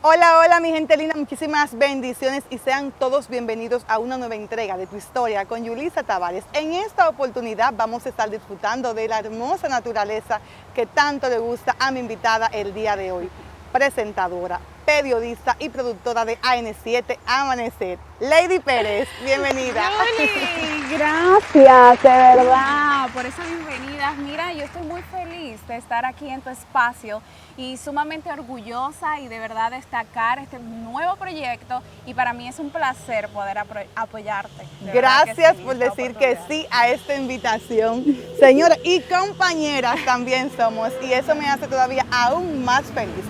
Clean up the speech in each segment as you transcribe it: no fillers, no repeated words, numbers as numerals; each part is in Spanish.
Hola, hola mi gente linda, muchísimas bendiciones y sean todos bienvenidos a una nueva entrega de Tu Historia con Yulisa Tavares. En esta oportunidad vamos a estar disfrutando de la hermosa naturaleza que tanto le gusta a mi invitada el día de hoy, presentadora, periodista y productora de AN7 Amanecer, Lady Pérez. Bienvenida. Yuli, gracias, de verdad, por esa bienvenida. Mira, yo estoy muy feliz de estar aquí en tu espacio y sumamente orgullosa y de verdad destacar este nuevo proyecto, y para mí es un placer poder apoyarte. Gracias por decir que sí a esta invitación, señora, y compañeras también somos, y eso me hace todavía aún más feliz.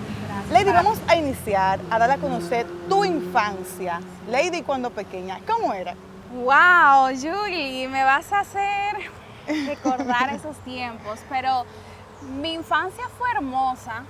Lady, vamos a iniciar a dar a conocer tu infancia. Lady, cuando pequeña, ¿cómo era? Wow, Yuli, me vas a hacer recordar esos tiempos, pero mi infancia fue hermosa.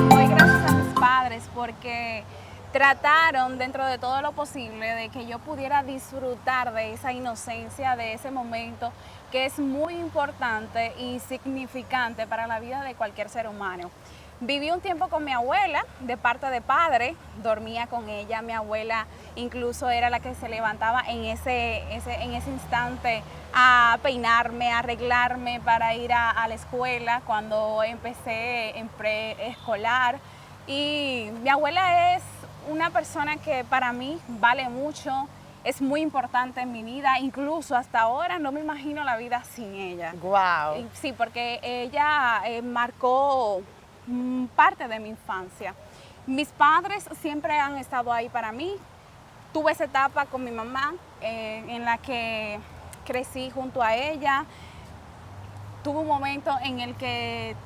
Doy gracias a mis padres porque trataron dentro de todo lo posible de que yo pudiera disfrutar de esa inocencia, de ese momento que es muy importante y significante para la vida de cualquier ser humano. Viví un tiempo con mi abuela de parte de padre, dormía con ella. Mi abuela incluso era la que se levantaba en ese instante a peinarme, a arreglarme para ir a la escuela cuando empecé en preescolar. Y mi abuela es una persona que para mí vale mucho, es muy importante en mi vida, incluso hasta ahora no me imagino la vida sin ella. Wow. Sí, porque ella marcó parte de mi infancia. Mis padres siempre han estado ahí para mí. Tuve esa etapa con mi mamá en la que crecí junto a ella. Tuve un momento en el que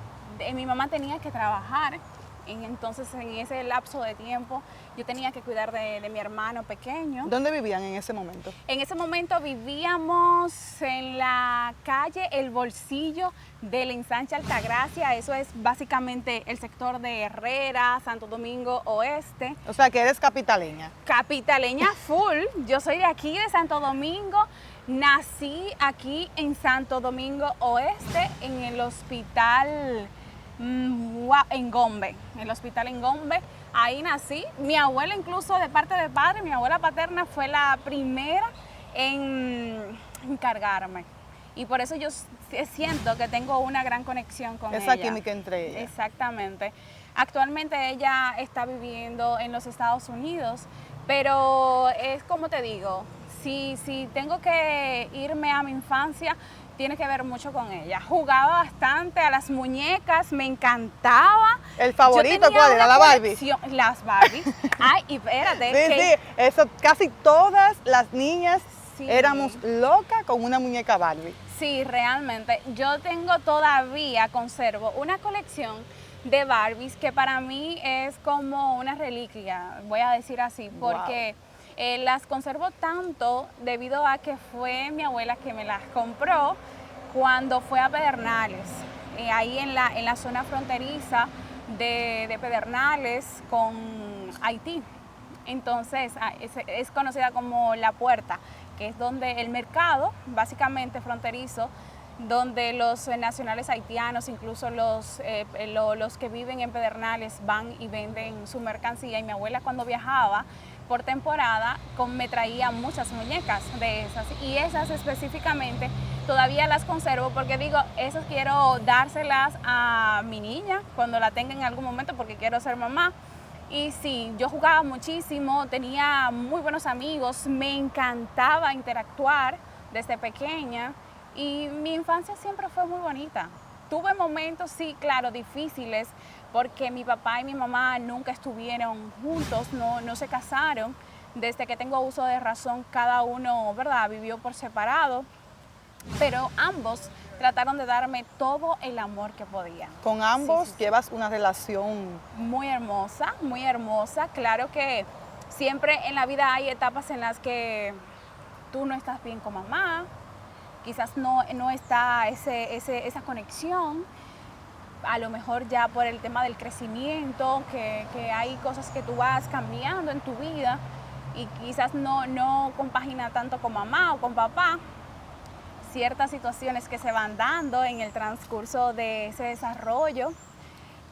mi mamá tenía que trabajar. Entonces, en ese lapso de tiempo, yo tenía que cuidar de mi hermano pequeño. ¿Dónde vivían en ese momento? En ese momento vivíamos en la calle El Bolsillo del Ensanche Altagracia. Eso es básicamente el sector de Herrera, Santo Domingo Oeste. O sea, que eres capitaleña. Capitaleña full. Yo soy de aquí, de Santo Domingo. Nací aquí en Santo Domingo Oeste, en el hospital en Gombe, el hospital en Gombe. Ahí nací. Mi abuela, incluso de parte de padre, mi abuela paterna fue la primera en encargarme. Y por eso yo siento que tengo una gran conexión con ella. Esa química entre ellas. Exactamente. Actualmente ella está viviendo en los Estados Unidos, pero es como te digo, si tengo que irme a mi infancia, tiene que ver mucho con ella. Jugaba bastante a las muñecas, me encantaba. ¿El favorito cuál era? ¿La Barbie? Las Barbie. Ay, y espérate. Sí, eso, casi todas las niñas Sí. éramos locas con una muñeca Barbie. Sí, realmente. Yo conservo una colección de Barbies que para mí es como una reliquia, voy a decir así, porque las conservo tanto debido a que fue mi abuela que me las compró cuando fue a Pedernales, ahí en la zona fronteriza de Pedernales con Haití. Entonces es conocida como La Puerta, que es donde el mercado, básicamente fronterizo, donde los nacionales haitianos, incluso los que viven en Pedernales, van y venden su mercancía. Y mi abuela, cuando viajaba por temporada, me traía muchas muñecas de esas, y esas específicamente todavía las conservo porque digo, esas quiero dárselas a mi niña cuando la tenga en algún momento, porque quiero ser mamá. Y sí, yo jugaba muchísimo, tenía muy buenos amigos, me encantaba interactuar desde pequeña. Y mi infancia siempre fue muy bonita. Tuve momentos, sí, claro, difíciles, porque mi papá y mi mamá nunca estuvieron juntos, no se casaron. Desde que tengo uso de razón, cada uno, ¿verdad?, vivió por separado. Pero ambos trataron de darme todo el amor que podían. Con ambos llevas una relación muy hermosa, muy hermosa. Claro que siempre en la vida hay etapas en las que tú no estás bien con mamá, quizás no está esa conexión, a lo mejor ya por el tema del crecimiento, que hay cosas que tú vas cambiando en tu vida y quizás no compagina tanto con mamá o con papá, ciertas situaciones que se van dando en el transcurso de ese desarrollo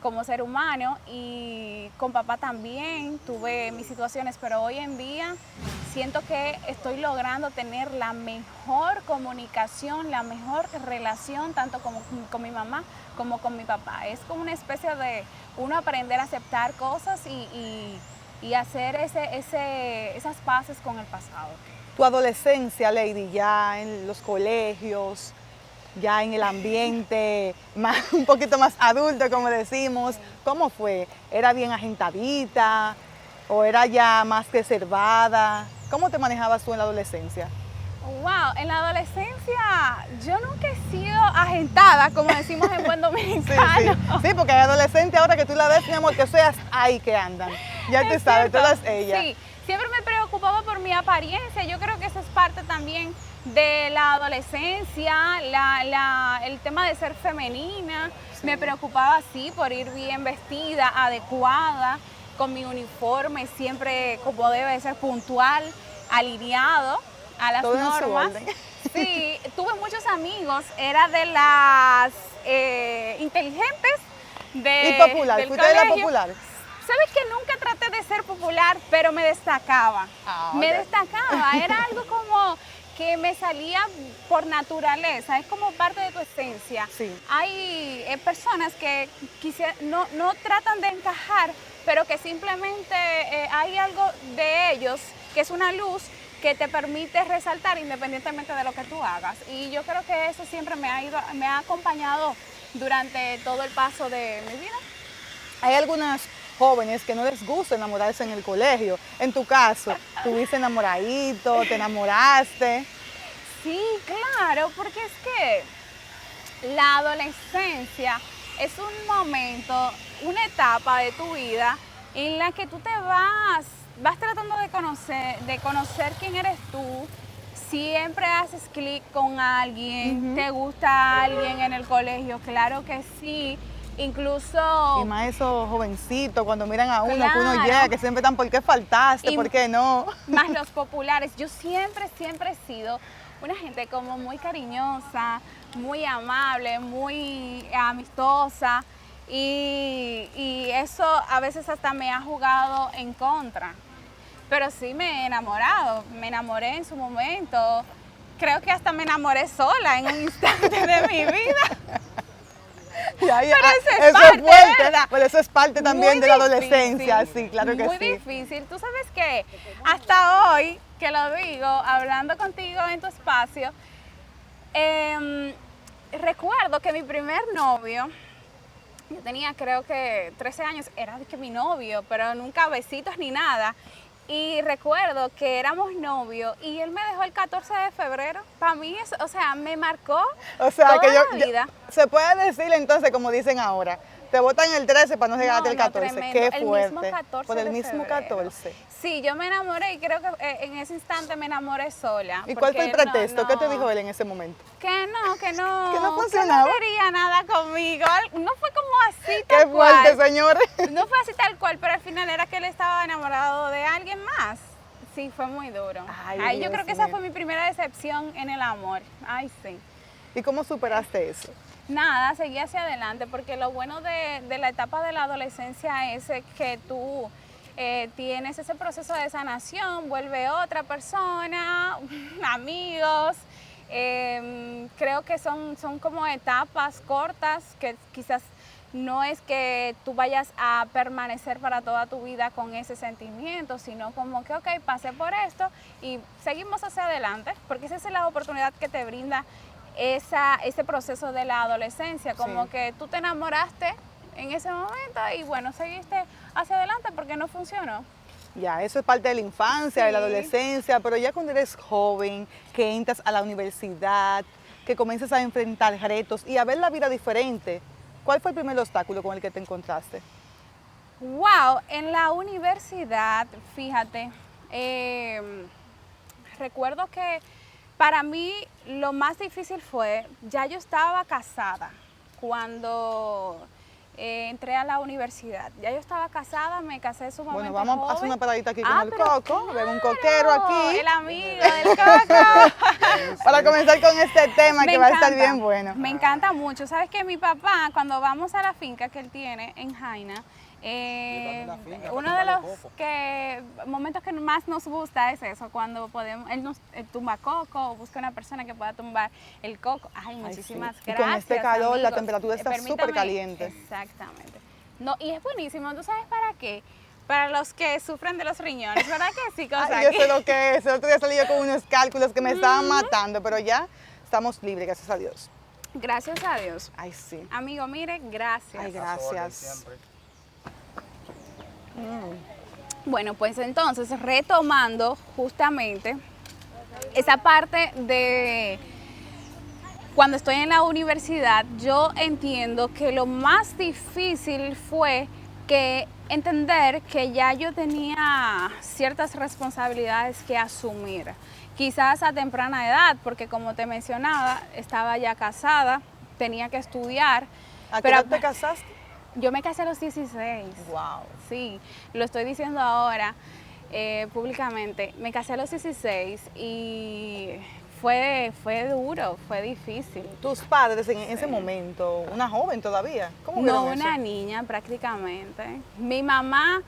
como ser humano, y con papá también tuve mis situaciones, pero hoy en día siento que estoy logrando tener la mejor comunicación, la mejor relación tanto con mi mamá como con mi papá. Es como una especie de uno aprender a aceptar cosas y hacer esas paces con el pasado. Tu adolescencia, Lady, ya en los colegios, ya en el ambiente más, un poquito más adulto, como decimos, ¿cómo fue? ¿Era bien agentadita o era ya más reservada? ¿Cómo te manejabas tú en la adolescencia? Wow, en la adolescencia yo nunca he sido agentada, como decimos en buen dominicano. Sí, porque hay adolescentes ahora que tú la ves, mi amor, que seas ahí que andan. Ya te sabes, todas ellas. Sí, siempre me preocupaba por mi apariencia. Yo creo que eso es parte también de la adolescencia, el tema de ser femenina. Sí. Me preocupaba así por ir bien vestida, adecuada, con mi uniforme, siempre como debe ser, puntual, alineado a las todo normas. Sí, tuve muchos amigos, era de las inteligentes y popular, del ¿fuiste de la popular? Sabes que nunca traté de ser popular, pero me destacaba. Me destacaba, era algo como que me salía por naturaleza, es como parte de tu esencia. Sí. Hay personas que no tratan de encajar, pero que simplemente hay algo de ellos que es una luz que te permite resaltar independientemente de lo que tú hagas. Y yo creo que eso siempre me ha acompañado durante todo el paso de mi vida. Hay algunas jóvenes que no les gusta enamorarse en el colegio. En tu caso, ¿tuviste enamoradito, te enamoraste? Sí, claro, porque es que la adolescencia es un momento, una etapa de tu vida en la que tú te vas tratando de conocer quién eres tú. Siempre haces clic con alguien, te gusta alguien en el colegio, claro que sí. Incluso... Y más esos jovencitos cuando miran a uno, claro, que uno llega, que siempre están, ¿por qué faltaste? ¿Por qué no? Más los populares. Yo siempre he sido una gente como muy cariñosa, muy amable, muy amistosa, y eso a veces hasta me ha jugado en contra. Pero sí me he enamorado, me enamoré en su momento. Creo que hasta me enamoré sola en un instante de mi vida. Ya, pero eso es parte, ¿verdad? Pero eso es parte también muy de la difícil, adolescencia, sí, claro que sí. Muy difícil. Tú sabes que hasta hoy, que lo digo, hablando contigo en tu espacio, recuerdo que mi primer novio, yo tenía creo que 13 años, era de que mi novio, pero nunca besitos ni nada. Y recuerdo que éramos novios y él me dejó el 14 de febrero. Para mí, eso, o sea, me marcó toda la vida. Se puede decir entonces, como dicen ahora, te botan el 13 para no llegarte el 14. Tremendo. Qué el fuerte. Mismo 14 por el mismo febrero. 14. Sí, yo me enamoré y creo que en ese instante me enamoré sola. ¿Y cuál fue el pretexto? ¿Qué te dijo él en ese momento? Que no. Que no funcionaba. Que no quería nada conmigo. No fue como así tal Qué fuerte, cual. señores. No fue así tal cual, pero al final era que él estaba enamorado de alguien más. Sí, fue muy duro. Ay, yo creo que esa fue mi primera decepción en el amor. Ay, sí. ¿Y cómo superaste eso? Nada, seguí hacia adelante, porque lo bueno de la etapa de la adolescencia es que tú tienes ese proceso de sanación, vuelve otra persona, amigos. Creo que son como etapas cortas que quizás no es que tú vayas a permanecer para toda tu vida con ese sentimiento, sino como que, ok, pasé por esto y seguimos hacia adelante, porque esa es la oportunidad que te brinda ese proceso de la adolescencia, como que tú te enamoraste en ese momento y bueno, seguiste hacia adelante porque no funcionó. Ya, eso es parte de la infancia, de la adolescencia, pero ya cuando eres joven, que entras a la universidad, que comienzas a enfrentar retos y a ver la vida diferente, ¿cuál fue el primer obstáculo con el que te encontraste? Wow, en la universidad, fíjate, recuerdo que para mí lo más difícil fue, ya yo estaba casada cuando entré a la universidad. Ya yo estaba casada, me casé sumamente Bueno, vamos a hacer joven. una paradita aquí con el pero Coco, ver un coquero aquí. El amigo del Coco. Para comenzar con este tema que va a estar bien bueno. Me encanta mucho. Sabes que mi papá, cuando vamos a la finca que él tiene en Jaina, uno de los momentos que más nos gusta es eso, cuando podemos, él tumba coco o busca una persona que pueda tumbar el coco. Ay, muchísimas gracias. Y con este calor, amigos. la temperatura está súper Permítame, caliente. Exactamente. No, y es buenísimo. ¿Tú sabes para qué? Para los que sufren de los riñones, ¿verdad que sí? Ay, yo sé lo que es. El otro día salí yo con unos cálculos que me estaban matando, pero ya estamos libres, gracias a Dios. Gracias a Dios. Ay, sí. Amigo, mire, gracias. Ay, gracias. Bueno, pues entonces, retomando justamente esa parte de cuando estoy en la universidad, yo entiendo que lo más difícil fue que entender que ya yo tenía ciertas responsabilidades que asumir. Quizás a temprana edad, porque como te mencionaba, estaba ya casada, tenía que estudiar. ¿A qué edad te casaste? Yo me casé a los 16. Wow. Sí, lo estoy diciendo ahora públicamente. Me casé a los 16 y fue duro, fue difícil. ¿Tus padres en ese momento, una joven todavía? ¿Cómo No, vieron eso? una niña prácticamente. Mi mamá,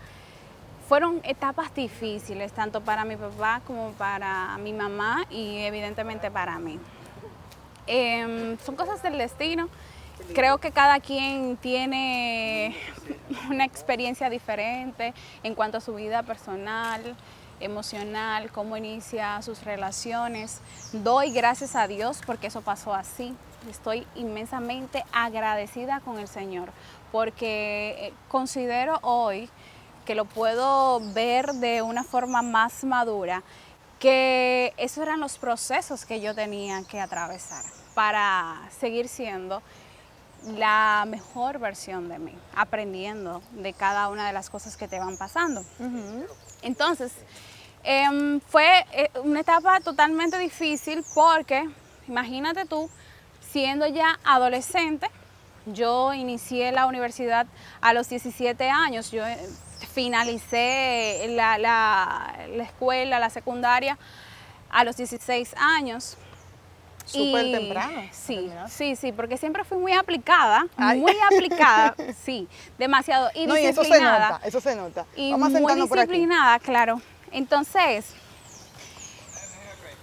fueron etapas difíciles, tanto para mi papá como para mi mamá y evidentemente para mí. Son cosas del destino. Creo que cada quien tiene una experiencia diferente en cuanto a su vida personal, emocional, cómo inicia sus relaciones. Doy gracias a Dios porque eso pasó así. Estoy inmensamente agradecida con el Señor porque considero hoy que lo puedo ver de una forma más madura, que esos eran los procesos que yo tenía que atravesar para seguir siendo la mejor versión de mí, aprendiendo de cada una de las cosas que te van pasando. Entonces, fue una etapa totalmente difícil porque, imagínate tú, siendo ya adolescente, yo inicié la universidad a los 17 años, yo finalicé la escuela, la secundaria, a los 16 años. Súper temprano. Sí, porque siempre fui muy aplicada, sí, demasiado, y no, disciplinada. Y eso se nota. Y vamos a muy sentarnos por aquí. disciplinada, claro. Entonces,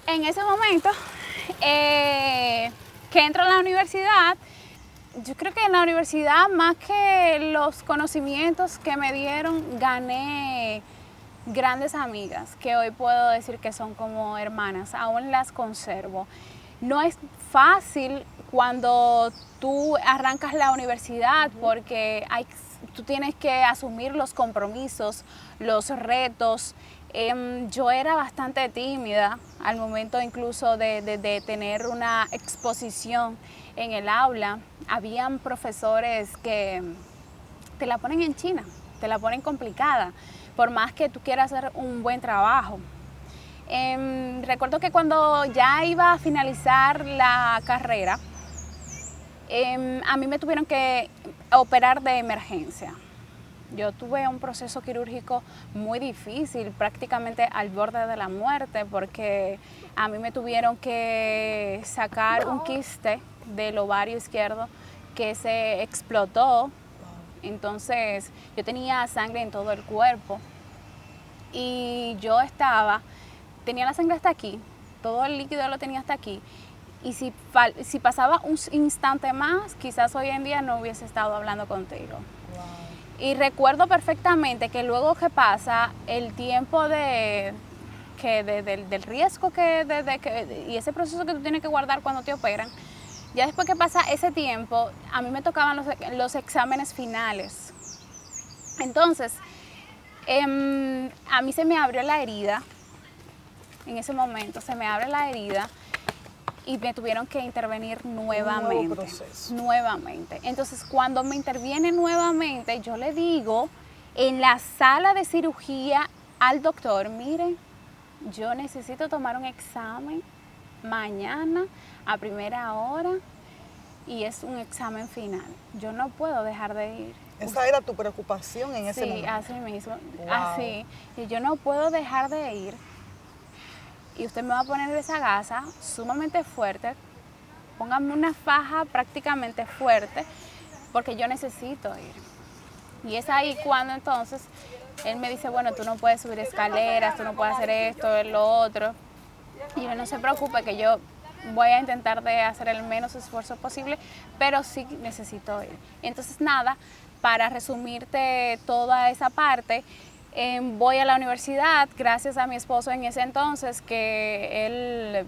en ese momento que entro a la universidad, yo creo que en la universidad, más que los conocimientos que me dieron, gané grandes amigas, que hoy puedo decir que son como hermanas, aún las conservo. No es fácil cuando tú arrancas la universidad porque tú tienes que asumir los compromisos, los retos. Yo era bastante tímida al momento incluso de tener una exposición en el aula. Habían profesores que te la ponen en China, te la ponen complicada, por más que tú quieras hacer un buen trabajo. Recuerdo que cuando ya iba a finalizar la carrera, a mí me tuvieron que operar de emergencia. Yo tuve un proceso quirúrgico muy difícil, prácticamente al borde de la muerte, porque a mí me tuvieron que sacar un quiste del ovario izquierdo que se explotó. Entonces yo tenía sangre en todo el cuerpo y yo tenía la sangre hasta aquí, todo el líquido lo tenía hasta aquí, y si pasaba un instante más, quizás hoy en día no hubiese estado hablando contigo. Wow. Y recuerdo perfectamente que luego que pasa el tiempo del riesgo y ese proceso que tú tienes que guardar cuando te operan, ya después que pasa ese tiempo, a mí me tocaban los exámenes finales. Entonces, a mí se me abrió la herida. En ese momento se me abre la herida y me tuvieron que intervenir nuevamente. Nuevamente. Entonces, cuando me interviene nuevamente, yo le digo en la sala de cirugía al doctor, miren, yo necesito tomar un examen mañana a primera hora y es un examen final. Yo no puedo dejar de ir. Esa era tu preocupación en ese momento. Sí, así mismo, Wow. así. Y yo no puedo dejar de ir. Y usted me va a poner esa gasa sumamente fuerte. Póngame una faja prácticamente fuerte, porque yo necesito ir. Y es ahí cuando entonces él me dice, bueno, tú no puedes subir escaleras, tú no puedes hacer esto, lo otro. Y yo, no se preocupe, que yo voy a intentar de hacer el menos esfuerzo posible, pero sí necesito ir. Entonces, nada, para resumirte toda esa parte, voy a la universidad gracias a mi esposo en ese entonces, que él,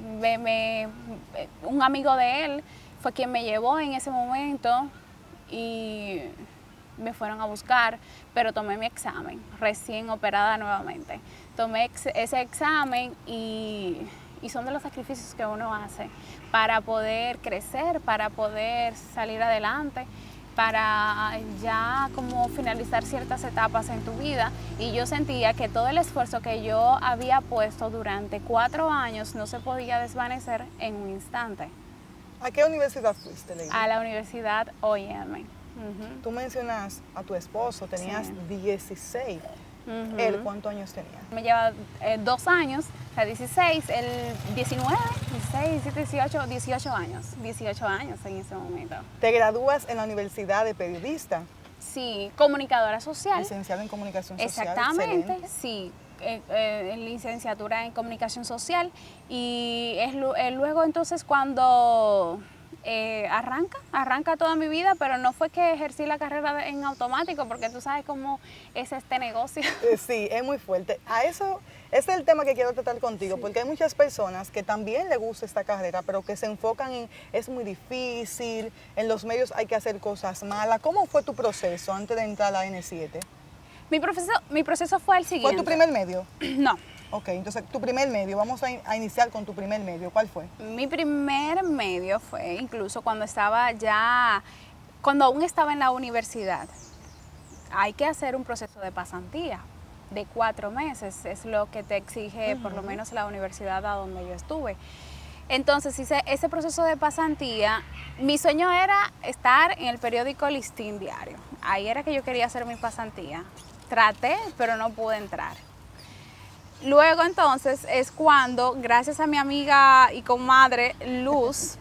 un amigo de él fue quien me llevó en ese momento y me fueron a buscar, pero tomé mi examen, recién operada nuevamente. Tomé ese examen y son de los sacrificios que uno hace para poder crecer, para poder salir adelante, para ya como finalizar ciertas etapas en tu vida. Y yo sentía que todo el esfuerzo que yo había puesto durante 4 años no se podía desvanecer en un instante. ¿A qué universidad fuiste, Lady? A la Universidad OIM. Tú mencionas a tu esposo, tenías 16. ¿Él cuántos años tenía? Me lleva 2 años, o sea, 16, el 19, 16, 17, 18 años. 18 años en ese momento. ¿Te gradúas en la Universidad de Periodista? Sí, comunicadora social. Licenciada en Comunicación Social. Exactamente, Excelente. sí. Licenciatura en Comunicación Social. Y es luego entonces cuando arranca toda mi vida, pero no fue que ejercí la carrera en automático, porque tú sabes cómo es este negocio. Sí, es muy fuerte. A eso, ese es el tema que quiero tratar contigo, porque hay muchas personas que también les gusta esta carrera, pero que se enfocan en, es muy difícil, en los medios hay que hacer cosas malas. ¿Cómo fue tu proceso antes de entrar a la N7? Mi proceso fue el siguiente. ¿Fue tu primer medio? No. Ok, entonces tu primer medio, vamos a iniciar con tu primer medio. ¿Cuál fue? Mi primer medio fue incluso cuando aún estaba en la universidad. Hay que hacer un proceso de pasantía de 4 meses, es lo que te exige por lo menos la universidad a donde yo estuve. Entonces hice ese proceso de pasantía. Mi sueño era estar en el periódico Listín Diario. Ahí era que yo quería hacer mi pasantía. Traté, pero no pude entrar. Luego entonces es cuando, gracias a mi amiga y comadre Luz,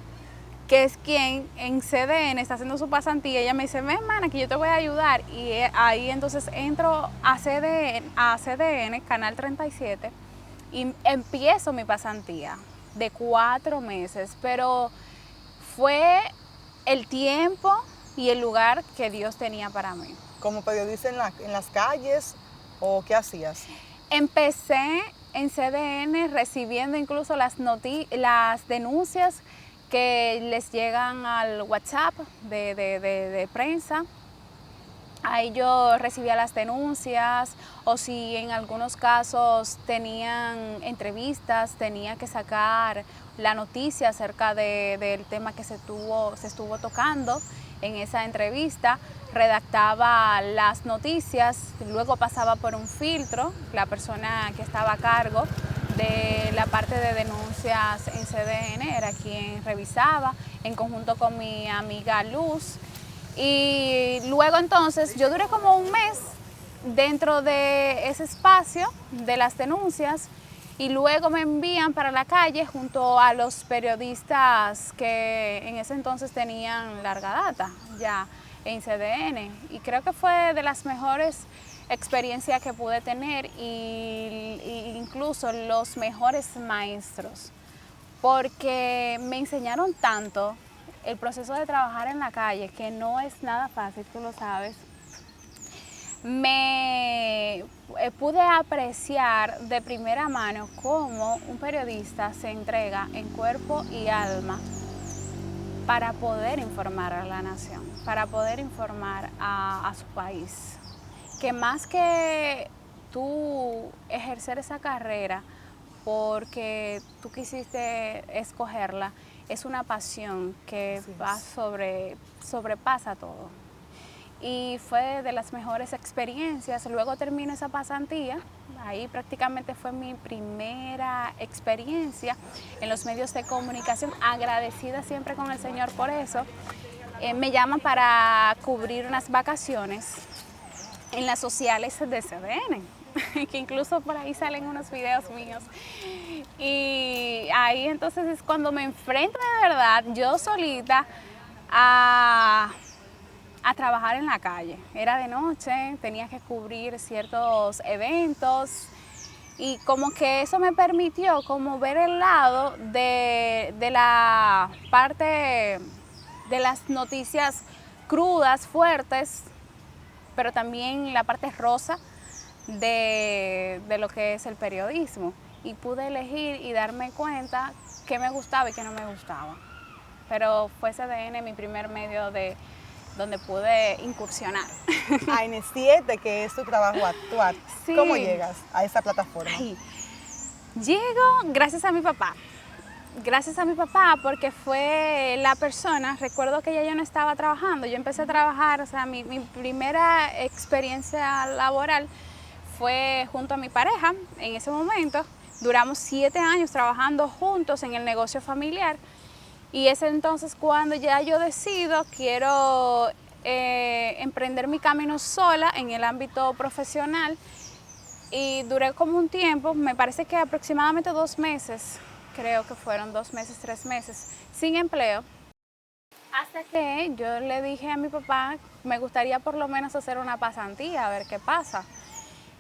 que es quien en CDN está haciendo su pasantía, ella me dice, ven, hermana, que yo te voy a ayudar. Y ahí entonces entro a CDN, Canal 37, y empiezo mi pasantía de 4 meses. Pero fue el tiempo y el lugar que Dios tenía para mí. ¿Como periodista en las calles o qué hacías? Empecé en CDN recibiendo incluso las denuncias que les llegan al WhatsApp de prensa. Ahí yo recibía las denuncias, o si en algunos casos tenían entrevistas, tenía que sacar la noticia acerca del tema que se estuvo tocando en esa entrevista, redactaba las noticias, luego pasaba por un filtro, la persona que estaba a cargo de la parte de denuncias en CDN era quien revisaba en conjunto con mi amiga Luz. Y luego entonces yo duré como un mes dentro de ese espacio de las denuncias, y luego me envían para la calle junto a los periodistas que en ese entonces tenían larga data ya en CDN, y creo que fue de las mejores experiencias que pude tener, y incluso los mejores maestros, porque me enseñaron tanto el proceso de trabajar en la calle, que no es nada fácil, tú lo sabes. Me pude apreciar de primera mano cómo un periodista se entrega en cuerpo y alma para poder informar a la nación, para poder informar a su país. Que más que tú ejercer esa carrera porque tú quisiste escogerla, es una pasión que sobrepasa todo. Y fue de las mejores experiencias. Luego terminé esa pasantía, ahí prácticamente fue mi primera experiencia en los medios de comunicación, agradecida siempre con el Señor por eso. me llaman para cubrir unas vacaciones en las sociales de CDN, que incluso por ahí salen unos videos míos. Y ahí entonces es cuando me enfrento de verdad, yo solita, a trabajar en la calle. Era de noche, tenía que cubrir ciertos eventos y como que eso me permitió como ver el lado de la parte de las noticias crudas, fuertes, pero también la parte rosa de lo que es el periodismo. Y pude elegir y darme cuenta qué me gustaba y qué no me gustaba. Pero fue CDN mi primer medio de donde pude incursionar. A N7, que es tu trabajo actual. Sí. ¿Cómo llegas a esa plataforma? Ay, llego gracias a mi papá. Gracias a mi papá porque fue la persona, recuerdo que ya yo no estaba trabajando, yo empecé a trabajar, o sea, mi primera experiencia laboral fue junto a mi pareja en ese momento. Duramos 7 años trabajando juntos en el negocio familiar y es entonces cuando ya yo decido, quiero emprender mi camino sola en el ámbito profesional y duré como un tiempo, me parece que aproximadamente 2 meses, creo que fueron 2 meses, 3 meses, sin empleo. Hasta que yo le dije a mi papá, me gustaría por lo menos hacer una pasantía, a ver qué pasa.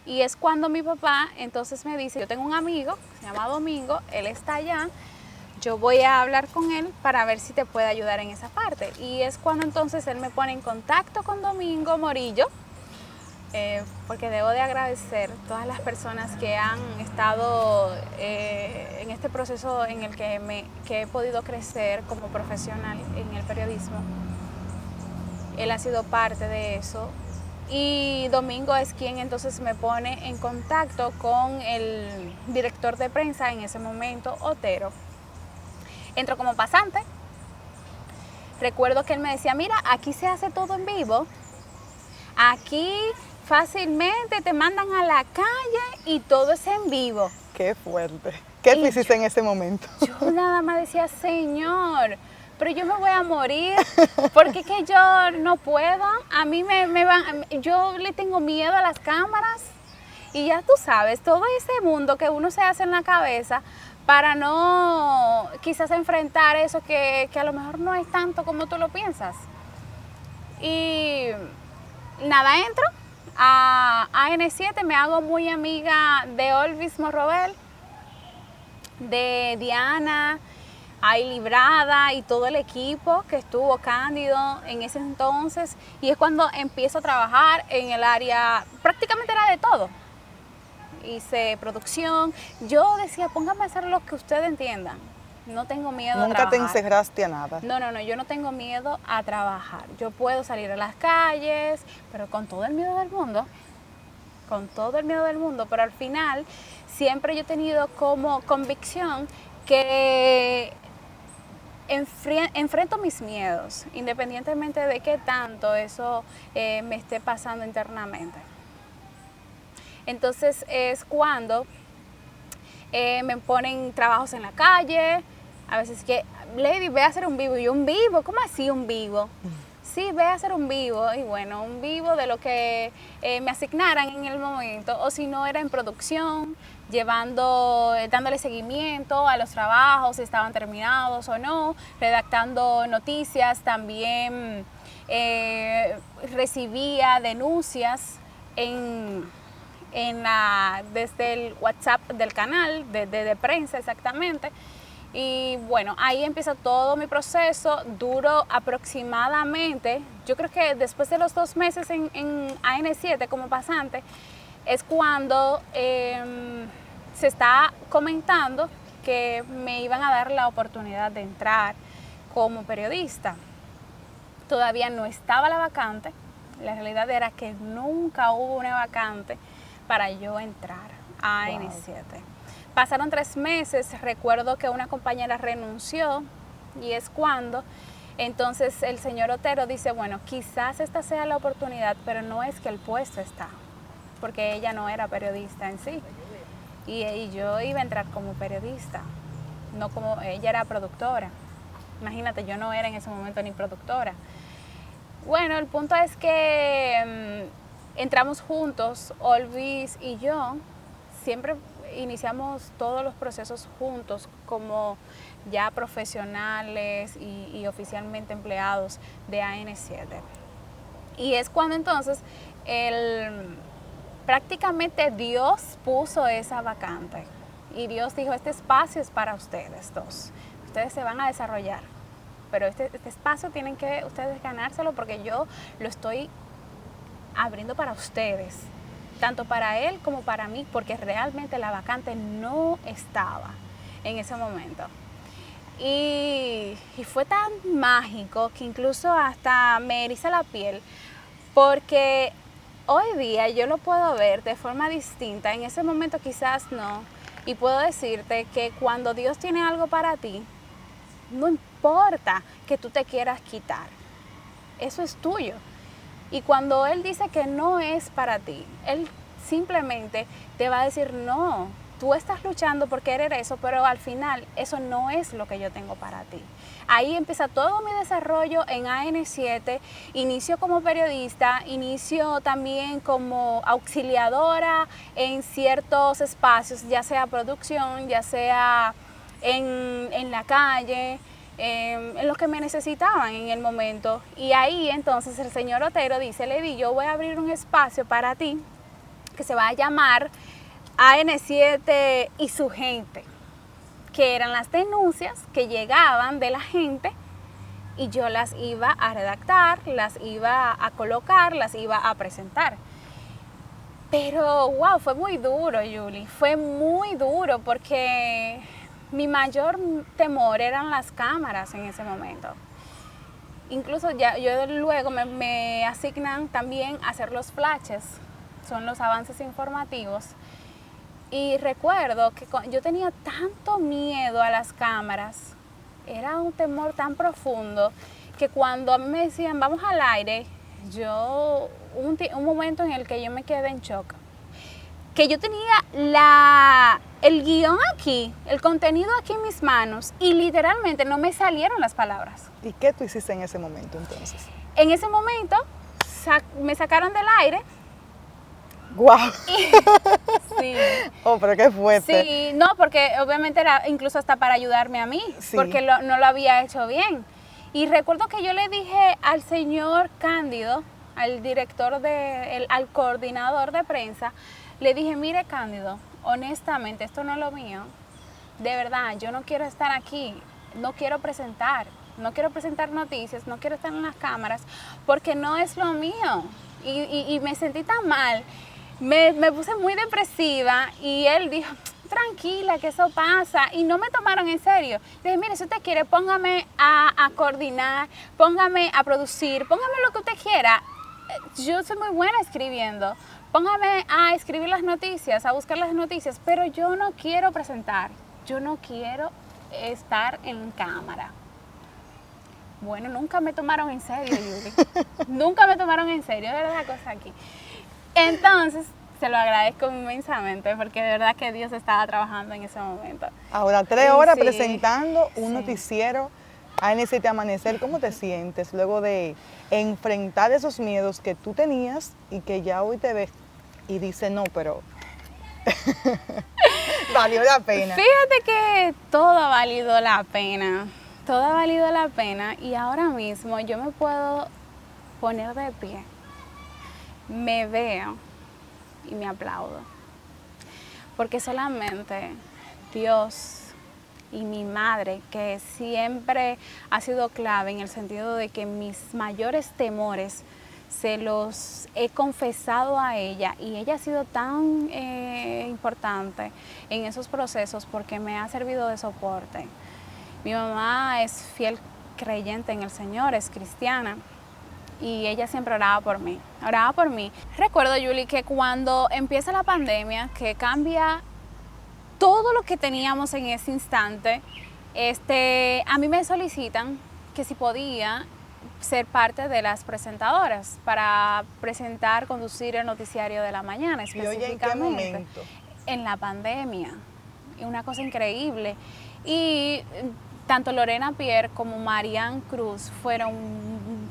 Y es cuando mi papá entonces me dice, yo tengo un amigo, se llama Domingo, él está allá, yo voy a hablar con él para ver si te puede ayudar en esa parte. Y es cuando entonces él me pone en contacto con Domingo Morillo, porque debo de agradecer todas las personas que han estado en este proceso en el que he podido crecer como profesional en el periodismo. Él ha sido parte de eso. Y Domingo es quien entonces me pone en contacto con el director de prensa en ese momento, Otero. Entro como pasante. Recuerdo que él me decía, mira, aquí se hace todo en vivo. Aquí fácilmente te mandan a la calle y todo es en vivo. Qué fuerte. ¿Qué tú hiciste en ese momento? Yo nada más decía, Señor, pero yo me voy a morir porque es que yo no puedo. A mí yo le tengo miedo a las cámaras y ya tú sabes, todo ese mundo que uno se hace en la cabeza para no quizás enfrentar eso que a lo mejor no es tanto como tú lo piensas. Y nada, entro a N7, me hago muy amiga de Olvis Morrobel, de Diana, Ay Librada y todo el equipo que estuvo, Cándido en ese entonces, y es cuando empiezo a trabajar en el área, prácticamente era de todo. Hice producción, yo decía, póngame a hacer lo que ustedes entiendan, no tengo miedo a trabajar. ¿Nunca te encerraste a nada? No, yo no tengo miedo a trabajar, yo puedo salir a las calles, pero con todo el miedo del mundo, pero al final siempre yo he tenido como convicción que enfrento mis miedos, independientemente de qué tanto eso me esté pasando internamente. Entonces es cuando me ponen trabajos en la calle, a veces que, Lady, ve a hacer un vivo. Y yo, ¿un vivo? ¿Cómo así un vivo? Sí, ve a hacer un vivo. Y bueno, un vivo de lo que me asignaran en el momento, o si no era en producción, dándole seguimiento a los trabajos, si estaban terminados o no, redactando noticias, también recibía denuncias desde el WhatsApp del canal, de prensa exactamente. Y bueno, ahí empieza todo mi proceso, duró aproximadamente, yo creo que después de los 2 meses en AN7 como pasante, es cuando se está comentando que me iban a dar la oportunidad de entrar como periodista. Todavía no estaba la vacante, la realidad era que nunca hubo una vacante para yo entrar a AN7. Pasaron 3 meses, recuerdo que una compañera renunció y es cuando entonces el señor Otero dice, bueno, quizás esta sea la oportunidad, pero no es que el puesto está, porque ella no era periodista en sí. Y yo iba a entrar como periodista, no como ella era productora. Imagínate, yo no era en ese momento ni productora. Bueno, el punto es que entramos juntos, Olvis y yo, siempre iniciamos todos los procesos juntos como ya profesionales y oficialmente empleados de AN7. Y es cuando entonces prácticamente Dios puso esa vacante y Dios dijo, este espacio es para ustedes dos, ustedes se van a desarrollar, pero este espacio tienen que ustedes ganárselo porque yo lo estoy abriendo para ustedes, tanto para él como para mí, porque realmente la vacante no estaba en ese momento. Y fue tan mágico que incluso hasta me eriza la piel, porque hoy día yo lo puedo ver de forma distinta, en ese momento quizás no, y puedo decirte que cuando Dios tiene algo para ti, no importa que tú te quieras quitar, eso es tuyo. Y cuando Él dice que no es para ti, Él simplemente te va a decir no. Tú estás luchando por querer eso, pero al final eso no es lo que yo tengo para ti. Ahí empieza todo mi desarrollo en AN7, inicio como periodista, inicio también como auxiliadora en ciertos espacios, ya sea producción, ya sea en la calle, en los que me necesitaban en el momento. Y ahí entonces el señor Otero dice, Lady, yo voy a abrir un espacio para ti que se va a llamar AN7 y su gente, que eran las denuncias que llegaban de la gente y yo las iba a redactar, las iba a colocar, las iba a presentar. Pero wow, fue muy duro, Julie, fue muy duro porque mi mayor temor eran las cámaras en ese momento. Incluso yo luego me asignan también a hacer los flashes, son los avances informativos. Y recuerdo que yo tenía tanto miedo a las cámaras, era un temor tan profundo que cuando a mí me decían vamos al aire, un momento en el que yo me quedé en shock. Que yo tenía el guión aquí, el contenido aquí en mis manos y literalmente no me salieron las palabras. ¿Y qué tú hiciste en ese momento entonces? En ese momento me sacaron del aire. ¡Guau! Sí. Oh, pero qué fuerte. Sí, no, porque obviamente era incluso hasta para ayudarme a mí, sí, porque no lo había hecho bien. Y recuerdo que yo le dije al señor Cándido, al director, al coordinador de prensa, le dije, mire Cándido, honestamente, esto no es lo mío. De verdad, yo no quiero estar aquí, no quiero presentar noticias, no quiero estar en las cámaras, porque no es lo mío. Y me sentí tan mal. Me puse muy depresiva y él dijo, tranquila, que eso pasa. Y no me tomaron en serio. Le dije, mire, si usted quiere, póngame a coordinar, póngame a producir, póngame lo que usted quiera. Yo soy muy buena escribiendo. Póngame a escribir las noticias, a buscar las noticias, pero yo no quiero presentar. Yo no quiero estar en cámara. Bueno, nunca me tomaron en serio, Yuli. Nunca me tomaron en serio, de verdad, la cosa aquí. Entonces, se lo agradezco inmensamente porque de verdad que Dios estaba trabajando en ese momento. Ahora, 3 horas sí, presentando un noticiero AN7 Amanecer. ¿Cómo te sientes luego de enfrentar esos miedos que tú tenías y que ya hoy te ves y dices, no, pero valió la pena? Fíjate que todo ha valido la pena. Todo ha valido la pena y ahora mismo yo me puedo poner de pie. Me veo y me aplaudo. Porque solamente Dios y mi madre, que siempre ha sido clave en el sentido de que mis mayores temores se los he confesado a ella y ella ha sido tan importante en esos procesos porque me ha servido de soporte. Mi mamá es fiel creyente en el Señor, es cristiana y ella siempre oraba por mí. Recuerdo, Julie, que cuando empieza la pandemia, que cambia todo lo que teníamos en ese instante, a mí me solicitan que si podía ser parte de las presentadoras para conducir el noticiario de la mañana específicamente. ¿Y oye, en qué momento? En la pandemia, una cosa increíble. Y tanto Lorena Pierre como Marian Cruz fueron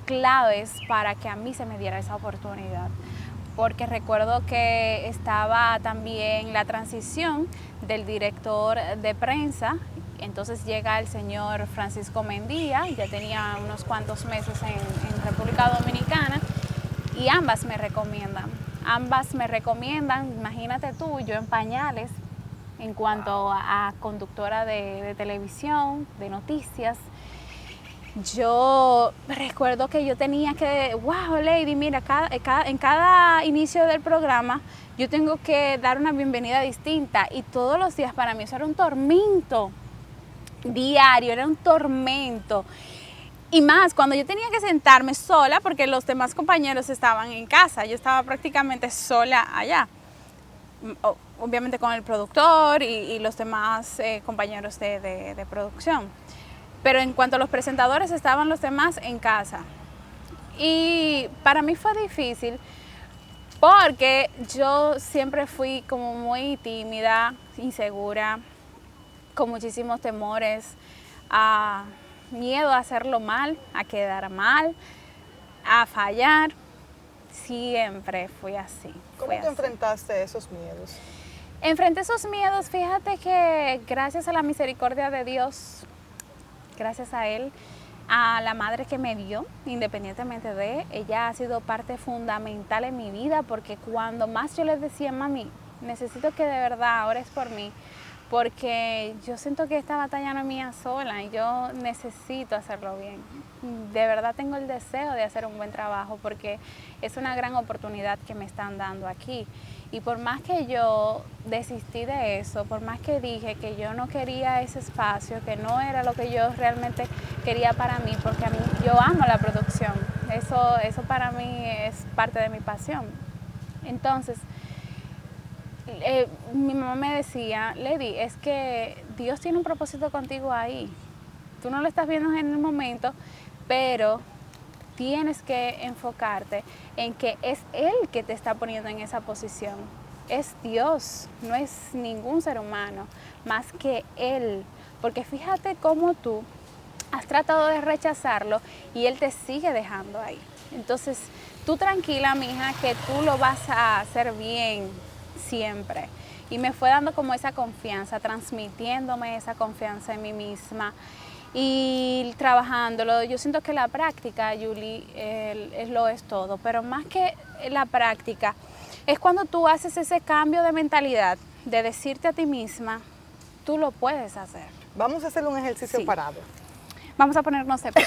claves para que a mí se me diera esa oportunidad. Porque recuerdo que estaba también la transición del director de prensa, entonces llega el señor Francisco Mendía, ya tenía unos cuantos meses en República Dominicana, y ambas me recomiendan, imagínate tú, yo en pañales en cuanto a conductora de televisión, de noticias. Yo recuerdo que yo tenía que, wow, Lady, mira, en cada inicio del programa yo tengo que dar una bienvenida distinta, y todos los días para mí eso era un tormento diario, era un tormento. Y más cuando yo tenía que sentarme sola porque los demás compañeros estaban en casa, yo estaba prácticamente sola allá, obviamente con el productor y los demás compañeros de producción. Pero en cuanto a los presentadores, estaban los demás en casa. Y para mí fue difícil porque yo siempre fui como muy tímida, insegura, con muchísimos temores, miedo a hacerlo mal, a quedar mal, a fallar. Siempre fui así. ¿Cómo te enfrentaste esos miedos? Enfrenté esos miedos, fíjate que gracias a la misericordia de Dios, gracias a Él, a la madre que me dio, independientemente de, ella ha sido parte fundamental en mi vida, porque cuando más yo les decía, mami, necesito que de verdad ores por mí, porque yo siento que esta batalla no es mía sola y yo necesito hacerlo bien. De verdad tengo el deseo de hacer un buen trabajo porque es una gran oportunidad que me están dando aquí. Y por más que yo desistí de eso, por más que dije que yo no quería ese espacio, que no era lo que yo realmente quería para mí, porque a mí yo amo la producción, eso para mí es parte de mi pasión. Entonces, mi mamá me decía, Lady, es que Dios tiene un propósito contigo ahí. Tú no lo estás viendo en el momento, pero tienes que enfocarte en que es Él que te está poniendo en esa posición. Es Dios, no es ningún ser humano, más que Él. Porque fíjate cómo tú has tratado de rechazarlo y Él te sigue dejando ahí. Entonces, tú tranquila, mija, que tú lo vas a hacer bien siempre. Y me fue dando como esa confianza, transmitiéndome esa confianza en mí misma y trabajándolo. Yo siento que la práctica, Julie, lo es todo, pero más que la práctica, es cuando tú haces ese cambio de mentalidad, de decirte a ti misma, tú lo puedes hacer. Vamos a hacer un ejercicio parado. Vamos a ponernos de pie.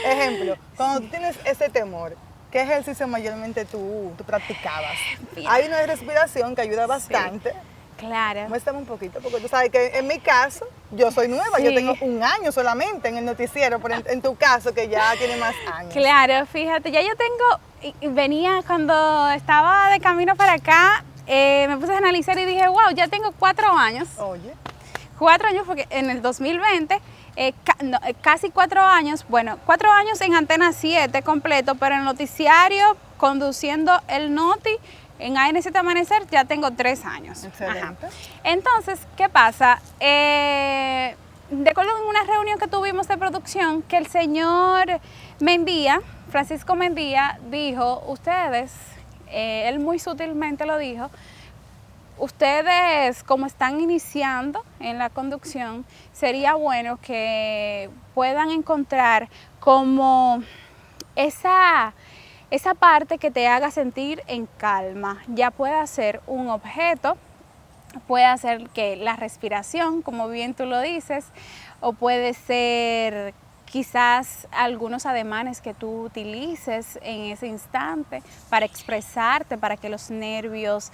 Ejemplo, cuando tú tienes ese temor, ¿qué ejercicio mayormente tú practicabas? Bien. Hay una de respiración que ayuda bastante. Sí. Claro. Muéstrame un poquito, porque tú sabes que en mi caso, yo soy nueva, Sí. yo tengo 1 año solamente en el noticiero, pero en tu caso, que ya tiene más años. Claro, fíjate, ya yo tengo, venía cuando estaba de camino para acá, me puse a analizar y dije, wow, ya tengo 4 años. Oye. 4 años porque en el 2020, casi 4 años, bueno, 4 años en Antena 7 completo, pero en el noticiario, conduciendo el Noti, en ANC Amanecer ya tengo 3 años. Excelente. Ajá. Entonces, ¿qué pasa? Recuerdo en una reunión que tuvimos de producción que el señor Mendía, Francisco Mendía, dijo, ustedes, él muy sutilmente lo dijo, ustedes como están iniciando en la conducción, sería bueno que puedan encontrar como esa parte que te haga sentir en calma. Ya puede ser un objeto, puede ser que la respiración, como bien tú lo dices, o puede ser quizás algunos ademanes que tú utilices en ese instante para expresarte, para que los nervios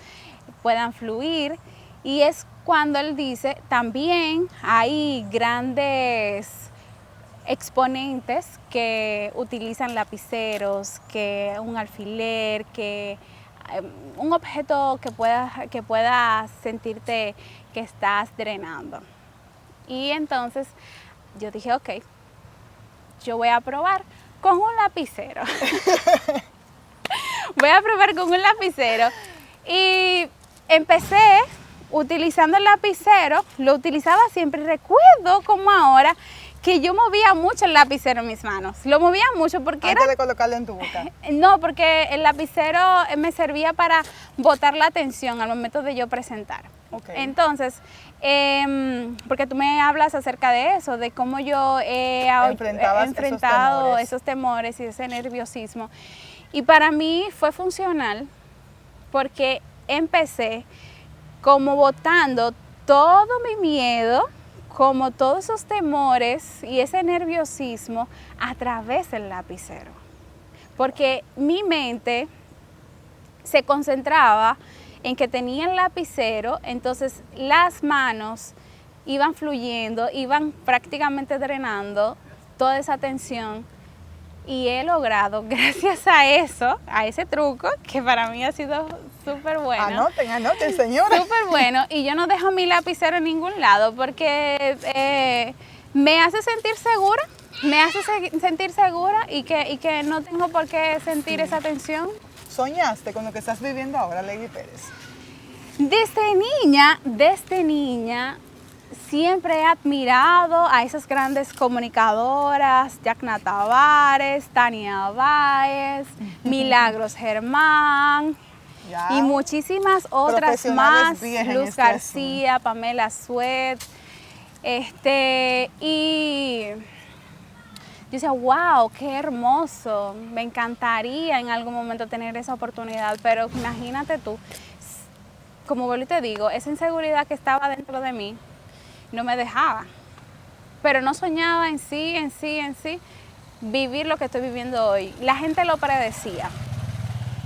puedan fluir. Y es cuando él dice, también hay grandes exponentes que utilizan lapiceros, que un alfiler, que un objeto que pueda sentirte que estás drenando. Y entonces yo dije, ok, yo voy a probar con un lapicero. Voy a probar con un lapicero. Y empecé utilizando el lapicero, lo utilizaba siempre. Recuerdo como ahora que yo movía mucho el lapicero en mis manos. Lo movía mucho porque Antes de colocarlo en tu boca. No, porque el lapicero me servía para botar la atención al momento de yo presentar. Okay. Entonces, porque tú me hablas acerca de eso, de cómo yo he enfrentado esos temores y ese nerviosismo. Y para mí fue funcional porque empecé como botando todo mi miedo, como todos esos temores y ese nerviosismo a través del lapicero. Porque mi mente se concentraba en que tenía el lapicero, entonces las manos iban fluyendo, iban prácticamente drenando toda esa tensión. Y he logrado, gracias a eso, a ese truco, que para mí ha sido súper bueno. Anoten, señora. Súper bueno. Y yo no dejo mi lapicero en ningún lado porque me hace sentir segura, y que no tengo por qué sentir esa tensión. ¿Soñaste con lo que estás viviendo ahora, Lady Pérez? Desde niña, siempre he admirado a esas grandes comunicadoras, Yacna Tavares, Tania Báez, Milagros Germán y muchísimas otras más, Luz García, Pamela Suet, y yo decía, wow, qué hermoso, me encantaría en algún momento tener esa oportunidad, pero imagínate tú, como vuelvo y te digo, esa inseguridad que estaba dentro de mí no me dejaba, pero no soñaba en sí vivir lo que estoy viviendo hoy. La gente lo predecía.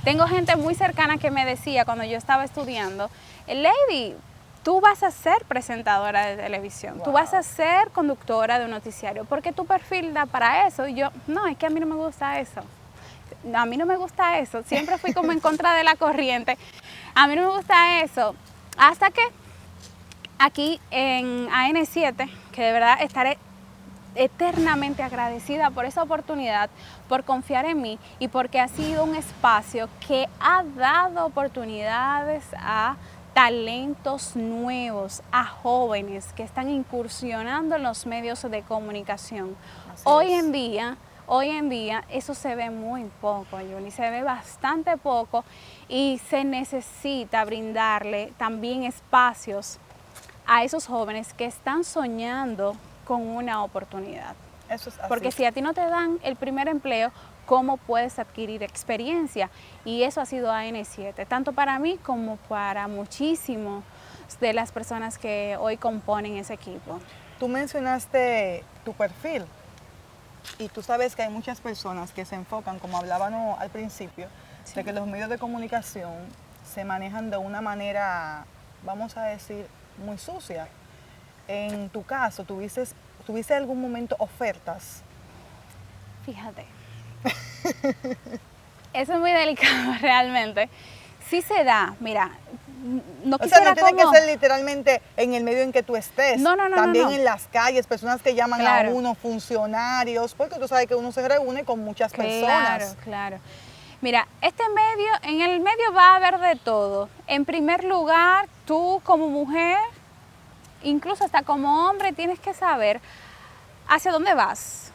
Tengo gente muy cercana que me decía cuando yo estaba estudiando, Lady, tú vas a ser presentadora de televisión, tú vas a ser conductora de un noticiario, porque tu perfil da para eso. Y yo, no, es que a mí no me gusta eso. A mí no me gusta eso. Siempre fui como en contra de la corriente. A mí no me gusta eso. Hasta que aquí en AN7, que de verdad estaré eternamente agradecida por esa oportunidad, por confiar en mí y porque ha sido un espacio que ha dado oportunidades a talentos nuevos, a jóvenes que están incursionando en los medios de comunicación. Hoy en día eso se ve muy poco, Yuli, se ve bastante poco y se necesita brindarle también espacios a esos jóvenes que están soñando con una oportunidad. Eso es así. Porque si a ti no te dan el primer empleo, ¿cómo puedes adquirir experiencia? Y eso ha sido AN7, tanto para mí como para muchísimos de las personas que hoy componen ese equipo. Tú mencionaste tu perfil y tú sabes que hay muchas personas que se enfocan, como hablábamos al principio, sí, de que los medios de comunicación se manejan de una manera, vamos a decir, muy sucia. En tu caso, ¿tuviste algún momento ofertas? Fíjate, eso es muy delicado realmente. Sí se da, mira, no quisiera no tiene que ser literalmente en el medio en que tú estés. No. También en las calles, personas que llaman a uno, funcionarios, porque tú sabes que uno se reúne con muchas personas. Claro. Mira, en el medio va a haber de todo. En primer lugar, tú como mujer, incluso hasta como hombre, tienes que saber hacia dónde vas,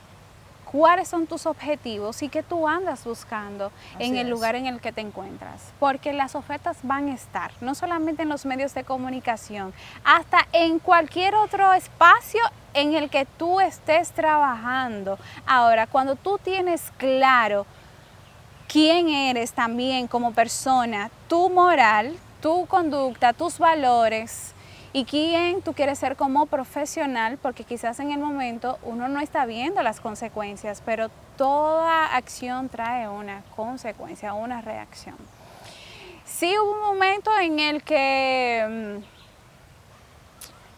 cuáles son tus objetivos y qué tú andas buscando en el lugar en el que te encuentras. Porque las ofertas van a estar, no solamente en los medios de comunicación, hasta en cualquier otro espacio en el que tú estés trabajando. Ahora, cuando tú tienes claro quién eres también como persona, tu moral, tu conducta, tus valores y quién tú quieres ser como profesional, porque quizás en el momento uno no está viendo las consecuencias, pero toda acción trae una consecuencia, una reacción. Sí hubo un momento en el que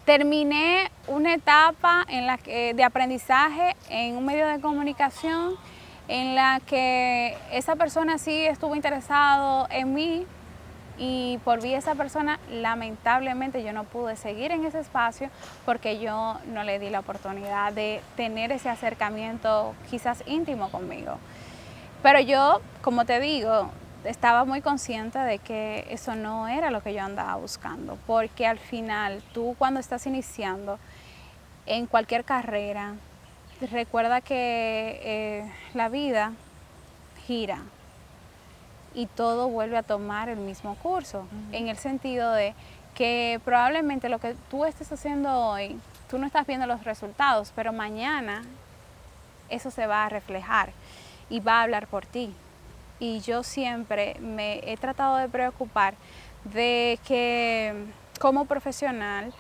terminé una etapa de aprendizaje en un medio de comunicación en la que esa persona sí estuvo interesado en mí y por vía de esa persona lamentablemente yo no pude seguir en ese espacio porque yo no le di la oportunidad de tener ese acercamiento quizás íntimo conmigo. Pero yo, como te digo, estaba muy consciente de que eso no era lo que yo andaba buscando, porque al final tú cuando estás iniciando en cualquier carrera, recuerda que la vida gira y todo vuelve a tomar el mismo curso, en el sentido de que probablemente lo que tú estés haciendo hoy, tú no estás viendo los resultados, pero mañana eso se va a reflejar y va a hablar por ti. Y yo siempre me he tratado de preocupar de que como profesional